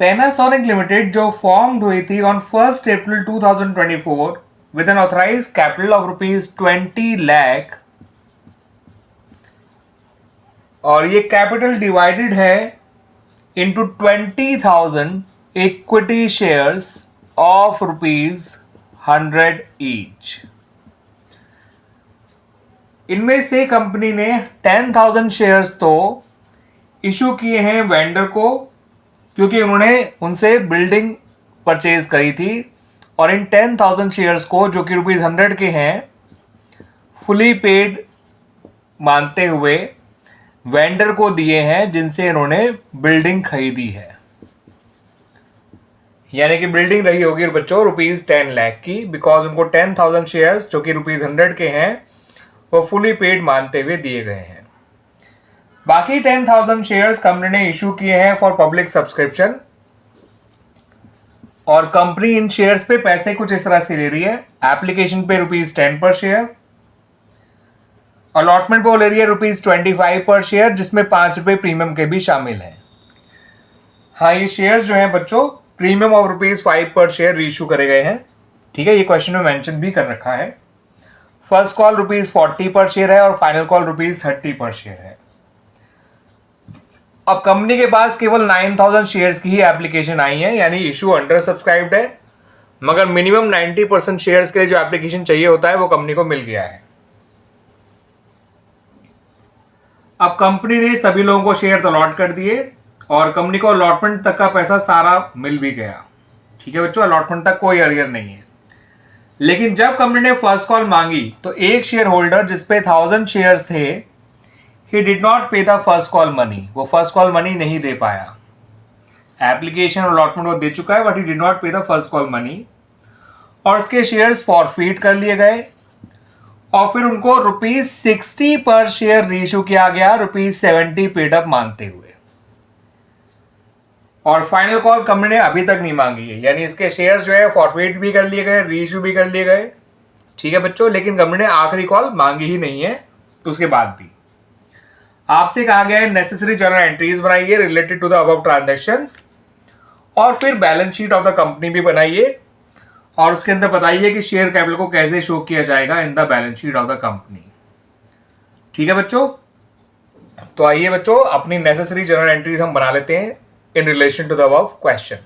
Panasonic limited जो form हुई थी on 1 April 2024 with an authorised capital of ₹20 lakh और ये कैपिटल डिवाइडेड है into 20,000 equity shares of ₹100 each. इनमें से कंपनी ने 10,000 शेयर्स तो इशू किए हैं वेंडर को, क्योंकि उन्होंने उनसे बिल्डिंग परचेज करी थी, और इन 10,000 शेयर्स को जो कि ₹100 के हैं फुली पेड मानते हुए वेंडर को दिए हैं जिनसे इन्होंने बिल्डिंग खरीदी है। यानी कि बिल्डिंग रही होगी बच्चों ₹10 लाख की, बिकॉज उनको 10,000 शेयर्स जो कि ₹100 के हैं वो फुली पेड मानते हुए दिए गए हैं। बाकी 10,000 शेयर्स कंपनी ने इशू किए हैं फॉर पब्लिक सब्सक्रिप्शन, और कंपनी इन शेयर्स पे पैसे कुछ इस तरह से ले रही है। एप्लीकेशन पे ₹10 पर शेयर, अलॉटमेंट पे वो ले रही है ₹25 पर शेयर, जिसमें ₹5 प्रीमियम के भी शामिल हैं। हाँ, ये शेयर्स जो हैं बच्चों प्रीमियम ऑफ ₹5 पर शेयर रीइशू करे गए हैं। ठीक है, ये क्वेश्चन में मेंशन भी कर रखा है। फर्स्ट कॉल ₹40 पर शेयर है और फाइनल कॉल ₹30 पर शेयर है। अब कंपनी के पास केवल 9,000 शेयर्स की ही एप्लीकेशन आई है, यानी इशू अंडर सब्सक्राइब्ड है, मगर मिनिमम 90% शेयर्स के लिए जो एप्लीकेशन चाहिए होता है वो कंपनी को मिल गया है। अब कंपनी ने सभी लोगों को शेयर अलॉट कर दिए और कंपनी को अलॉटमेंट तक का पैसा सारा मिल भी गया। ठीक है बच्चों, अलॉटमेंट तक कोई अरियर नहीं है। लेकिन जब कंपनी ने फर्स्ट कॉल मांगी तो एक शेयर होल्डर जिसपे 1000 शेयर्स थे, ही डिड नॉट पे द फर्स्ट कॉल मनी, वो फर्स्ट कॉल मनी नहीं दे पाया। एप्लीकेशन और अलॉटमेंट वो दे चुका है, बट ही डिड नॉट पे द फर्स्ट कॉल मनी, और उसके शेयर्स फॉरफीट कर लिए गए और फिर उनको ₹60 पर शेयर रीइशू किया गया, ₹70 पेड अप मानते हुए। और फाइनल कॉल कंपनी ने अभी तक नहीं मांगी है, यानी इसके शेयर जो है फॉरफीट भी कर लिए गए, रीइशू भी कर लिए गए। ठीक है बच्चों, लेकिन कंपनी ने आखिरी कॉल मांगी ही नहीं है। तो उसके बाद भी आपसे कहा गया है नेसेसरी जर्नल एंट्रीज बनाइए related to the above transactions, और फिर balance sheet of the company भी बनाइए और उसके अंदर बताइए कि शेयर कैपिटल को कैसे शो किया जाएगा in the balance sheet of the company. ठीक है बच्चों, तो आइए बच्चों अपनी नेसेसरी जर्नल एंट्रीज हम बना लेते हैं in relation to the above question.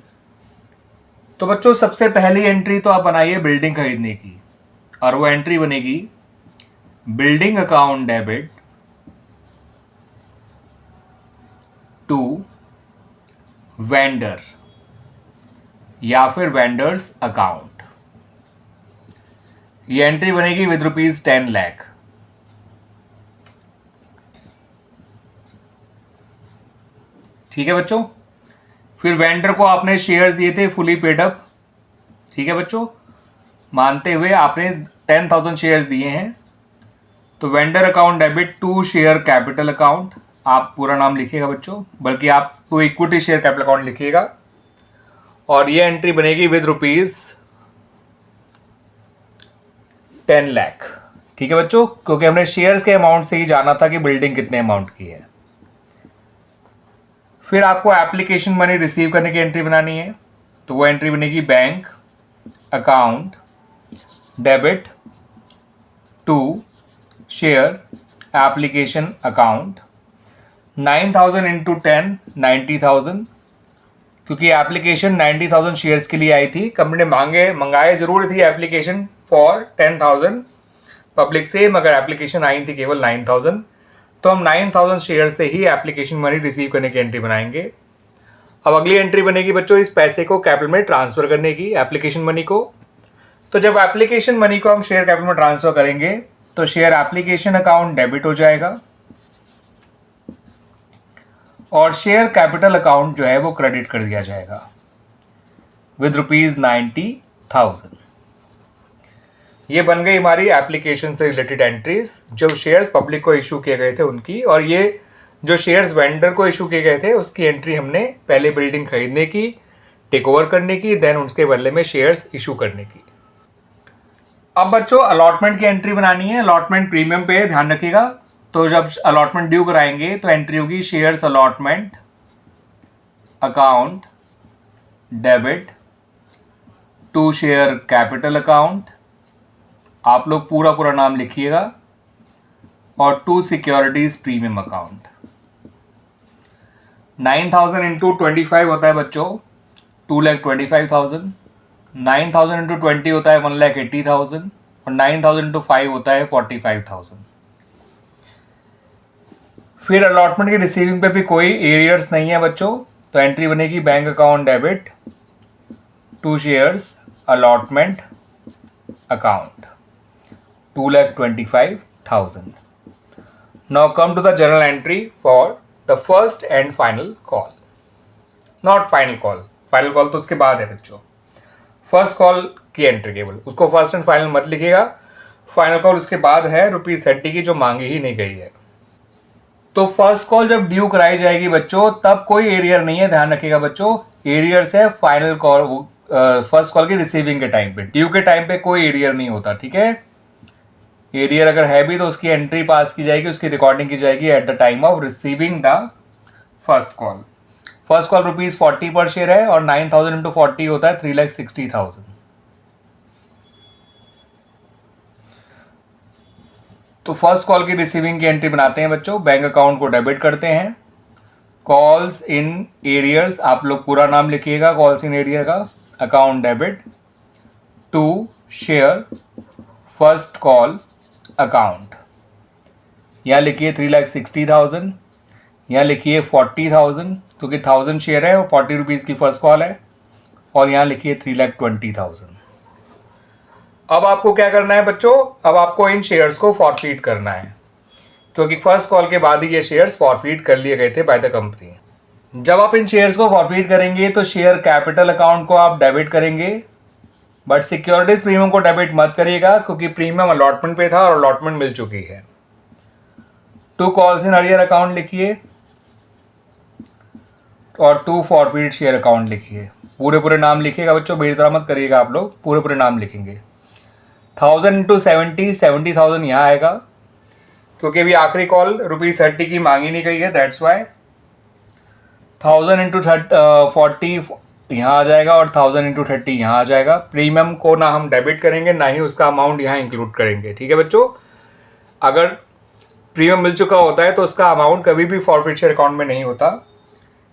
तो बच्चों सबसे पहली एंट्री तो आप बनाइए बिल्डिंग खरीदने की, और वो एंट्री बनेगी building account debit to vendor या फिर वेंडर्स अकाउंट। ये एंट्री बनेगी विद ₹10 लाख। ठीक है बच्चों, फिर वेंडर को आपने शेयर्स दिए थे फुली पेड अप। ठीक है बच्चों, मानते हुए आपने 10,000 शेयर्स दिए हैं, तो vendor account debit to share capital account, आप पूरा नाम लिखिएगा बच्चों, बल्कि आप तो इक्विटी शेयर कैपिटल अकाउंट लिखिएगा, और ये एंट्री बनेगी विद ₹10 लाख। ठीक है बच्चों, क्योंकि हमने शेयर्स के अमाउंट से ही जाना था कि बिल्डिंग कितने अमाउंट की है। फिर आपको एप्लीकेशन मनी रिसीव करने की एंट्री बनानी है, तो वो एंट्री बनेगी bank account debit to share application account. 9,000 into 10 90,000, क्योंकि एप्लीकेशन 90,000 शेयर्स के लिए आई थी। कंपनी ने मंगाए जरूर थी एप्लीकेशन फॉर 10,000 पब्लिक से, मगर एप्लीकेशन आई थी केवल 9,000, तो हम 9,000 शेयर से ही एप्लीकेशन मनी रिसीव करने की एंट्री बनाएंगे। अब अगली एंट्री बनेगी बच्चों इस पैसे को कैपिटल में ट्रांसफर करने की, एप्लीकेशन मनी को। तो जब एप्लीकेशन मनी को हम शेयर कैपिटल में ट्रांसफर करेंगे तो शेयर एप्लीकेशन अकाउंट डेबिट हो जाएगा और शेयर कैपिटल अकाउंट जो है वो क्रेडिट कर दिया जाएगा विद ₹90,000। ये बन गई हमारी एप्लीकेशन से रिलेटेड एंट्रीज, जो शेयर्स पब्लिक को इशू किए गए थे उनकी, और ये जो शेयर्स वेंडर को इशू किए गए थे उसकी एंट्री हमने पहले बिल्डिंग खरीदने की, टेक ओवर करने की, देन उसके बदले में शेयर्स इशू करने की। अब बच्चों अलॉटमेंट की एंट्री बनानी है। अलॉटमेंट प्रीमियम पे ध्यान रखिएगा, तो जब अलॉटमेंट ड्यू कराएंगे तो एंट्री होगी shares allotment account debit to share capital account, आप लोग पूरा पूरा नाम लिखिएगा, और to securities premium account. 9,000 into 25 होता है बच्चों 2,25,000, 9,000 इंटू 20 होता है 1,80,000, और 9,000 इंटू 5 होता है 45,000। फिर अलॉटमेंट की रिसीविंग पे भी कोई एरियर्स नहीं है बच्चों, तो एंट्री बनेगी bank account debit to shares allotment account 2,25,000। Now come to the journal entry for the first and final call, not final call, final call तो उसके बाद है बच्चों। फर्स्ट कॉल की एंट्री केवल, उसको फर्स्ट एंड फाइनल मत लिखिएगा, फाइनल कॉल उसके बाद है ₹30 की, जो मांगी ही नहीं गई है। तो फर्स्ट कॉल जब ड्यू कराई जाएगी बच्चों तब कोई एरियर नहीं है, ध्यान रखिएगा बच्चों। एरियर्स है फाइनल कॉल, फर्स्ट कॉल की रिसीविंग के टाइम पे, ड्यू के टाइम पे कोई एरियर नहीं होता, ठीक है। एरियर अगर है भी तो उसकी एंट्री पास की जाएगी, उसकी रिकॉर्डिंग की जाएगी at the time of receiving the first call. First call ₹40 पर शेयर है, और 9,000 इंटू 40 होता है 3,60,000। तो फर्स्ट कॉल की रिसीविंग की एंट्री बनाते हैं बच्चों, बैंक अकाउंट को डेबिट करते हैं। कॉल्स इन एरियर्स, आप लोग पूरा नाम लिखिएगा कॉल्स इन एरियर का, account debit to share first call account. यहाँ लिखिए 3,60,000, यहाँ लिखिए 40,000 क्योंकि 1,000 शेयर है और 40 रुपीज़ की फर्स्ट कॉल है, और यहाँ लिखिए 3,20,000। अब आपको क्या करना है बच्चों, अब आपको इन शेयर्स को फॉरफीट करना है, क्योंकि फर्स्ट कॉल के बाद ही ये शेयर्स फॉरफीट कर लिए गए थे बाय द कंपनी। जब आप इन शेयर्स को फॉरफीट करेंगे तो शेयर कैपिटल अकाउंट को आप डेबिट करेंगे, बट सिक्योरिटीज प्रीमियम को डेबिट मत करिएगा, क्योंकि प्रीमियम अलॉटमेंट पे था और अलॉटमेंट मिल चुकी है। To calls in arrear account लिखिए, और टू फॉरफीट शेयर अकाउंट लिखिए। पूरे पूरे नाम लिखिएगा बच्चों, मेरी तरह मत करिएगा, आप लोग पूरे पूरे नाम लिखेंगे। 1,000 इंटू 70,000 यहाँ आएगा, क्योंकि अभी आखिरी कॉल ₹30 की मांगी नहीं गई है, दैट्स वाई। 1,000 इंटू 40 यहाँ आ जाएगा, और 1,000 इंटू 30 यहाँ आ जाएगा। प्रीमियम को ना हम डेबिट करेंगे, ना ही उसका अमाउंट यहाँ इंक्लूड करेंगे, ठीक है बच्चों। अगर प्रीमियम मिल चुका होता है तो उसका अमाउंट कभी भी फॉरफिट शेयर अकाउंट में नहीं होता।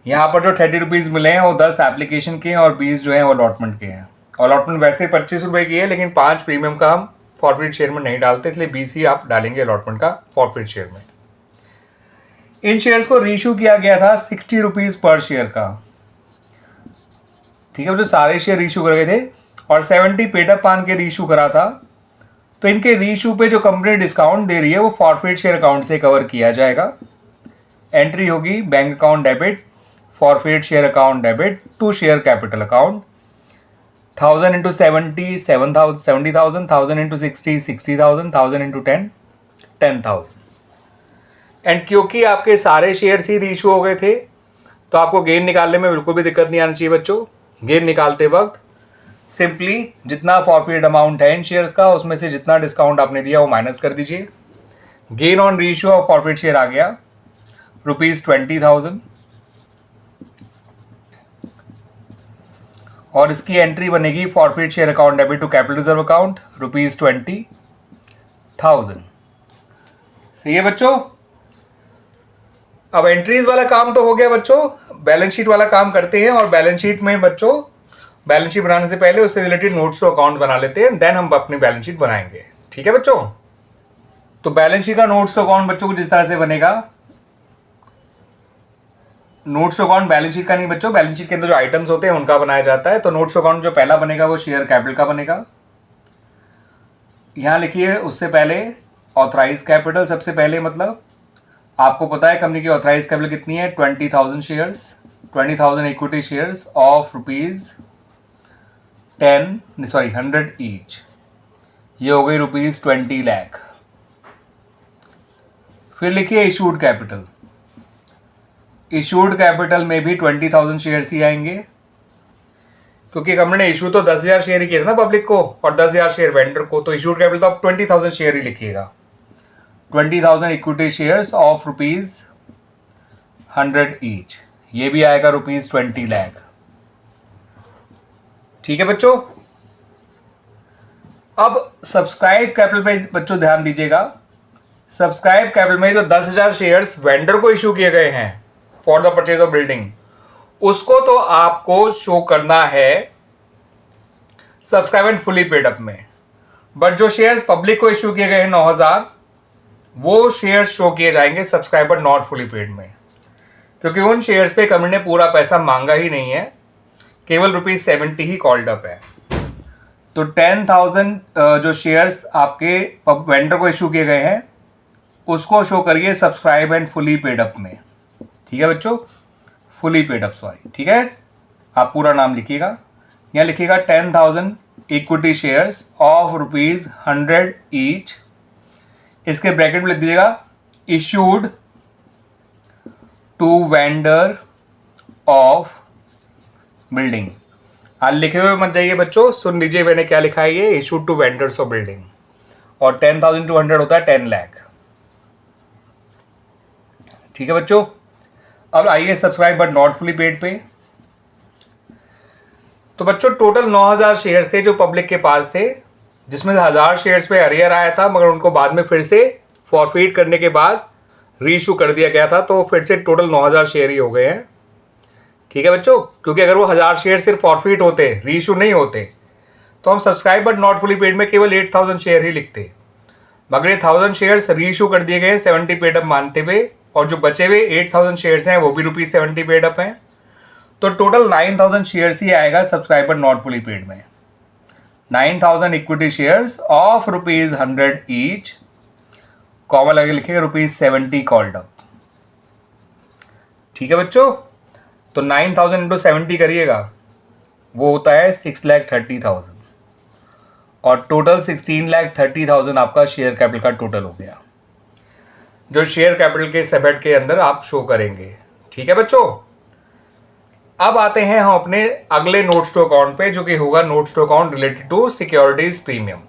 यहाँ पर जो 30 रुपीज़ मिले हैं वो 10 एप्लीकेशन के हैं, और 20 जो हैं वो अलॉटमेंट के हैं। अलॉटमेंट वैसे 25 रुपये की है, लेकिन 5 प्रीमियम का हम फॉरफिट शेयर में नहीं डालते, इसलिए 20 ही आप डालेंगे अलॉटमेंट का फॉरफिट शेयर में। इन शेयर्स को रीइश्यू किया गया था 60 रुपीज़ पर शेयर का, ठीक है, जो सारे शेयर रीइश्यू कर गए थे, और 70 पेटअप पान के रीइश्यू करा था। तो इनके रीइश्यू पे जो कंपनी डिस्काउंट दे रही है वो फॉरफिट शेयर अकाउंट से कवर किया जाएगा। एंट्री होगी bank account debit forfeit share account debit to share capital account. 1,000 into 70 70,000, 1,000 into 60 60,000, 1,000 into 10 10,000। And क्योंकि आपके सारे शेयर्स ही रीइश्यू हो गए थे तो आपको गेन निकालने में बिल्कुल भी दिक्कत नहीं आनी चाहिए बच्चों। गेन निकालते वक्त सिंपली जितना फॉरफिट अमाउंट है इन शेयर्स का उसमें से जितना डिस्काउंट आपने दिया वो माइनस कर दीजिए। Gain on reissue of forfeit share आ गया ₹20,000, और इसकी एंट्री बनेगी forfeit share account debit to capital reserve account ₹20,000। सही है बच्चों। अब एंट्रीज वाला काम तो हो गया बच्चों, बैलेंस शीट वाला काम करते हैं। और बैलेंस शीट में बच्चों बैलेंस शीट बनाने से पहले उससे रिलेटेड नोट्स टू अकाउंट बना लेते हैं, देन हम अपनी बैलेंस शीट बनाएंगे, ठीक है बच्चों। तो बैलेंस शीट का नोट्स टू अकाउंट बच्चों को जिस तरह से बनेगा, notes to account balance sheet का नहीं बच्चों, बैलेंस शीट के अंदर जो आइटम्स होते हैं उनका बनाया जाता है। तो नोट्स टू अकाउंट जो पहला बनेगा वो शेयर कैपिटल का बनेगा। यहां लिखिए उससे पहले ऑथराइज कैपिटल, सबसे पहले मतलब आपको पता है कंपनी की ऑथराइज कैपिटल कितनी है, 20,000 shares, 20,000 equity shares of ₹100 each, ये हो गई ₹20 लाख। फिर लिखिए इशूड कैपिटल, इशूड कैपिटल में भी 20,000 शेयर्स ही आएंगे, क्योंकि कंपनी ने इशू तो 10,000 शेयर ही किए थे ना पब्लिक को, और 10,000 शेयर वेंडर को, तो इशूड कैपिटल तो आप 20,000 शेयर ही लिखिएगा। 20,000 इक्विटी शेयर्स ऑफ ₹100 ईच, ये भी आएगा ₹20 लाख। ठीक है बच्चों। अब सब्सक्राइब कैपिटल पे बच्चों ध्यान दीजिएगा। सब्सक्राइब कैपिटल में जो 10,000 शेयर्स वेंडर को इशू किए गए हैं for the purchase of building, उसको तो आपको शो करना है subscribe and fully paid up में। बट जो शेयर्स पब्लिक को इशू किए गए हैं 9,000, वो शेयर्स शो किए जाएंगे सब्सक्राइबर नॉट फुली पेड में, क्योंकि उन शेयर्स पे कंपनी ने पूरा पैसा मांगा ही नहीं है, केवल ₹70 ही कॉल्ड अप है। तो 10,000 जो शेयर्स आपके वेंडर को इशू किए गए हैं उसको शो करिए subscribe and fully paid up में। ठीक है बच्चों, फुली पेड अप, सॉरी। ठीक है, आप पूरा नाम लिखिएगा। यहाँ लिखिएगा 10,000 इक्विटी शेयर्स ऑफ ₹100 ईच। इसके ब्रैकेट में लिख दीजिएगा issued to vendor of building. आज लिखे हुए मत जाइए बच्चों, सुन लीजिए मैंने क्या लिखा है। ये issued to vendors of building, और 10,200 होता है 10 लाख। ठीक है बच्चों। अब आइए subscribe but not fully paid पे। तो बच्चों टोटल 9,000 शेयर्स थे जो पब्लिक के पास थे, जिसमें से 1,000 शेयर्स पे अरियर आया था, मगर उनको बाद में फिर से फॉरफीट करने के बाद रीइशू कर दिया गया था, तो फिर से टोटल 9,000 शेयर ही हो गए हैं। ठीक है बच्चों, क्योंकि अगर वो 1,000 शेयर सिर्फ फॉरफीट होते, रीइशू नहीं होते, तो हम subscribe but not fully paid में केवल 8,000 शेयर ही लिखते। मगर ये 1,000 शेयर्स रीइशू कर दिए गए 70 पेड अप मानते हुए, और जो बचे हुए 8,000 शेयर्स हैं वो भी ₹70 पेड अप हैं। तो टोटल 9,000 शेयर्स ही आएगा subscribe but not fully paid में। 9,000 equity shares of ₹100 each, comma लगे लिखेगा ₹70 कॉल्ड अप। ठीक है बच्चों, तो 9,000 इंटू 70 करिएगा, वो होता है 6,30,000, और टोटल 16,30,000 आपका शेयर कैपिटल का टोटल हो गया, जो शेयर कैपिटल के सेबेट के अंदर आप शो करेंगे। ठीक है बच्चों। अब आते हैं हम अपने अगले नोट्स टू अकाउंट पे, जो कि होगा notes to account related to securities premium.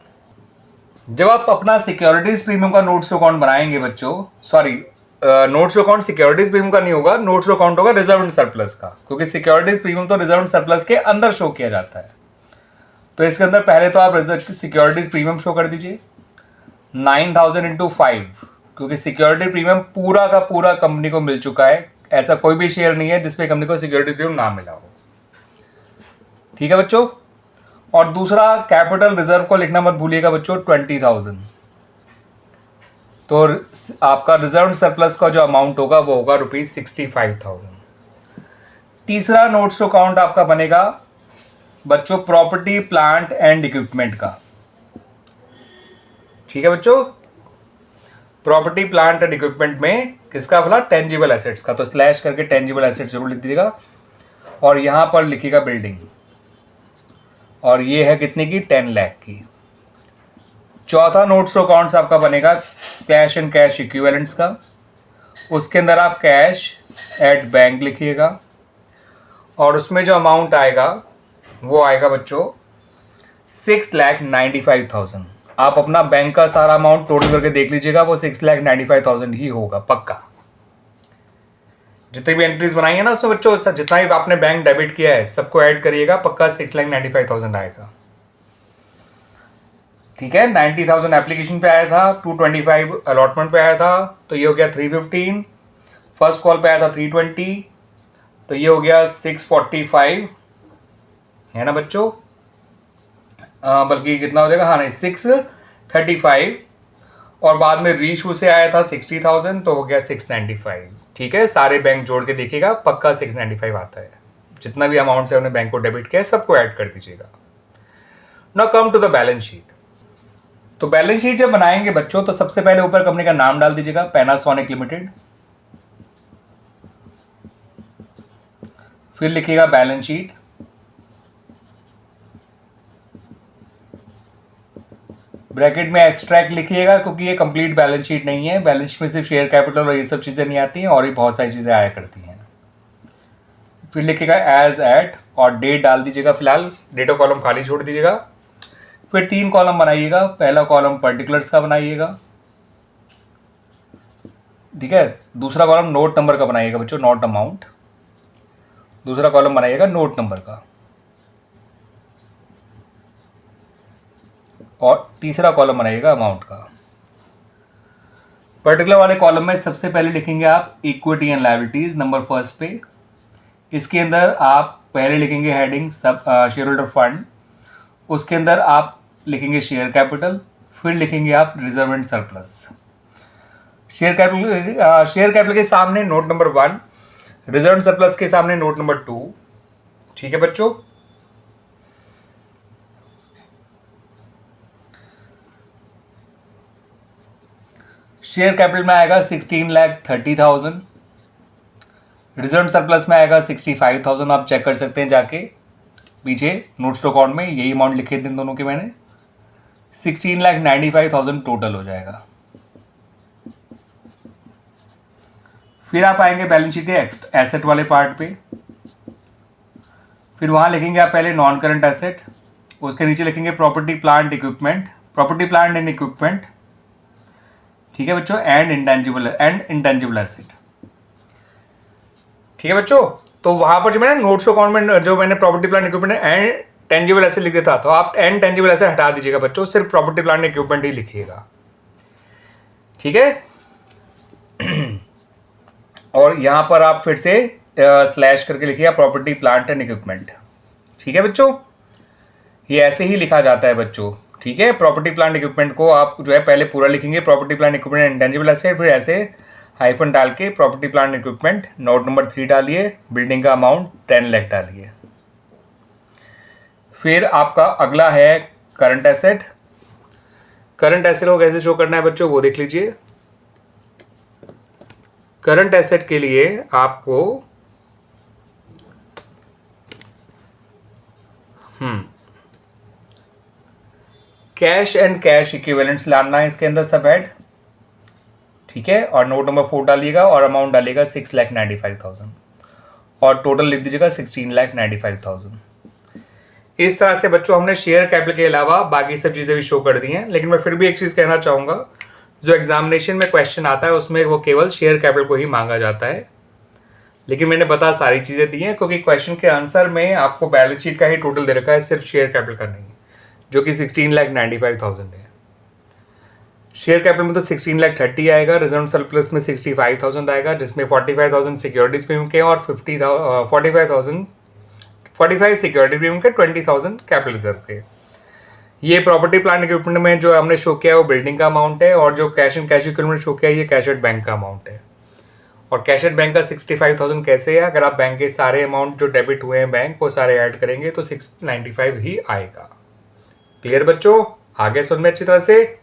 जब आप अपना सिक्योरिटीज प्रीमियम का नोट्स टू अकाउंट बनाएंगे बच्चों, sorry notes to account securities premium का नहीं होगा, नोट्स टू अकाउंट होगा रिजर्व एंड सरप्लस का, क्योंकि सिक्योरिटीज प्रीमियम तो रिजर्व एंड सरप्लस के अंदर शो किया जाता है। तो इसके अंदर पहले तो आप सिक्योरिटीज प्रीमियम शो कर दीजिए 9,000 इंटू 5, क्योंकि सिक्योरिटी प्रीमियम पूरा का पूरा कंपनी को मिल चुका है। ऐसा कोई भी शेयर नहीं है जिसपे कंपनी को सिक्योरिटी प्रीमियम ना मिला हो। ठीक है बच्चों। और दूसरा कैपिटल रिजर्व को लिखना मत भूलिएगा बच्चों, 20,000। तो आपका रिजर्व सरप्लस का जो अमाउंट होगा वो होगा ₹65,000। तीसरा नोट्स टू अकाउंट आपका बनेगा बच्चों प्रॉपर्टी प्लांट एंड इक्विपमेंट का। ठीक है बच्चों। प्रॉपर्टी प्लांट एंड इक्विपमेंट में किसका बोला, टेंजिबल एसेट्स का, तो स्लैश करके टेंजिबल एसेट्स जरूर लिख दीजिएगा, और यहां पर लिखिएगा बिल्डिंग, और ये है कितने की, 10 लाख की। चौथा नोट्स टू अकाउंट्स आपका बनेगा कैश एंड कैश इक्विवेलेंट्स का। उसके अंदर आप कैश एट बैंक लिखिएगा, और उसमें जो अमाउंट आएगा वो आएगा बच्चों 6,95,000। आप अपना बैंक का सारा अमाउंट टोटल करके देख लीजिएगा, वो 6,95,000 ही होगा पक्का। जितनी भी एंट्रीज बनाई है ना उसमें बच्चों, जितना भी आपने बैंक डेबिट किया है सबको ऐड करिएगा, पक्का 6,95,000 आएगा। ठीक है। 90,000 एप्लीकेशन पे आया था, 225 अलॉटमेंट पे आया था, तो ये हो गया 315। फर्स्ट कॉल पे आया था 320, तो ये हो गया 645, है ना बच्चों। बल्कि कितना हो जाएगा, हाँ नहीं 635, और बाद में रीइशू से आया था 60,000, तो हो गया 695। ठीक है, सारे बैंक जोड़ के देखिएगा, पक्का 695 आता है। जितना भी अमाउंट से हमने बैंक को डेबिट किया है सबको ऐड कर दीजिएगा। Now come to the balance sheet. तो बैलेंस शीट जब बनाएंगे बच्चों, तो सबसे पहले ऊपर कंपनी का नाम डाल दीजिएगा, पैनासोनिक लिमिटेड। फिर लिखिएगा बैलेंस शीट, ब्रैकेट में एक्सट्रैक्ट लिखिएगा, क्योंकि ये कंप्लीट बैलेंस शीट नहीं है। बैलेंस शीट में सिर्फ शेयर कैपिटल और ये सब चीज़ें नहीं आती हैं, और भी बहुत सारी चीज़ें आया करती हैं। फिर लिखिएगा एज एट, और डेट डाल दीजिएगा, फिलहाल डेट ऑफ कॉलम खाली छोड़ दीजिएगा। फिर 3 कॉलम बनाइएगा, पहला कॉलम पर्टिकुलर्स का बनाइएगा, ठीक है। दूसरा कॉलम नोट नंबर का बनाइएगा बच्चों, नोट अमाउंट। दूसरा कॉलम बनाइएगा नोट नंबर का। और तीसरा कॉलम बनाइएगा अमाउंट का। पर्टिकुलर वाले कॉलम में सबसे पहले लिखेंगे आप equity and liabilities number first पे। इसके अंदर आप पहले लिखेंगे हेडिंग सब शेयर होल्डर फंड, उसके अंदर आप लिखेंगे शेयर कैपिटल, फिर लिखेंगे आप reserve and surplus. Share capital के सामने note number 1, reserve and surplus के सामने नोट नंबर 2। ठीक है बच्चों, शेयर कैपिटल में आएगा 16,30,000, रिजर्व सरप्लस में आएगा 65,000। आप चेक कर सकते हैं जाके पीछे नोट्स टू अकाउंट में, यही अमाउंट लिखे थे इन दोनों के मैंने। 16,95,000 टोटल हो जाएगा। फिर आप आएंगे बैलेंस शीट के एसेट वाले पार्ट पे। फिर वहां लिखेंगे आप पहले नॉन करंट एसेट, उसके नीचे लिखेंगे property plant equipment, property plant and equipment. ठीक है बच्चों, एंड इंटेंजिबल एसेट। ठीक है बच्चों, तो वहां पर जो मैंने नोट्स अकाउंट में जो मैंने property plant equipment and tangible asset लिख दिया था, तो आप एंड टेंजिबल एसेट हटा दीजिएगा बच्चों, सिर्फ प्रॉपर्टी प्लांट इक्विपमेंट ही लिखिएगा। ठीक है और यहां पर आप फिर से स्लैश करके लिखिएगा प्रॉपर्टी प्लांट एंड इक्विपमेंट। ठीक है बच्चों, ये ऐसे ही लिखा जाता है बच्चों। ठीक है, प्रॉपर्टी प्लांट इक्विपमेंट को आप जो है पहले पूरा लिखेंगे property plant equipment and intangible asset, फिर ऐसे हाइफन डाल के property plant equipment note number 3 डालिए, बिल्डिंग का अमाउंट 10 लाख डालिए। फिर आपका अगला है करंट एसेट। करंट एसेट को कैसे शो करना है बच्चों वो देख लीजिए। करंट एसेट के लिए आपको कैश एंड कैश इक्विवेलेंट्स लाना है इसके अंदर सब हेड। ठीक है, और नोट नंबर 4 डालिएगा और अमाउंट डालिएगा 6,95,000 और टोटल लिख दीजिएगा 16,95,000। इस तरह से बच्चों हमने शेयर कैपिटल के अलावा बाकी सब चीज़ें भी शो कर दी हैं, लेकिन मैं फिर भी एक चीज़ कहना चाहूँगा, जो एग्जामिनेशन में क्वेश्चन आता है उसमें वो केवल शेयर कैपिटल को ही मांगा जाता है, लेकिन मैंने बता सारी चीज़ें दी हैं क्योंकि क्वेश्चन के आंसर में आपको बैलेंस शीट का ही टोटल दे रखा है, सिर्फ शेयर कैपिटल का नहीं, जो कि 16,95,000 है। शेयर कैपिटल में तो 16,30,000 आएगा, रिजर्व सरप्लस में 65,000 आएगा, जिसमें 45,000 सिक्योरिटीज प्रीमियम के और 45 सिक्योरिटी प्रीमियम के, 20,000 कैपिटल रिजर्व के। ये प्रॉपर्टी प्लांट इक्विपमेंट में जो हमने शो किया है वो बिल्डिंग का अमाउंट है, और जो cash and cash equipment show किया है ये कैश एट बैंक का अमाउंट है। और कैश एट बैंक का 65,000 कैसे है, अगर आप बैंक के सारे अमाउंट जो डेबिट हुए हैं बैंक वो सारे ऐड करेंगे तो 695 ही आएगा। क्लियर बच्चों, आगे सुन में अच्छी तरह से।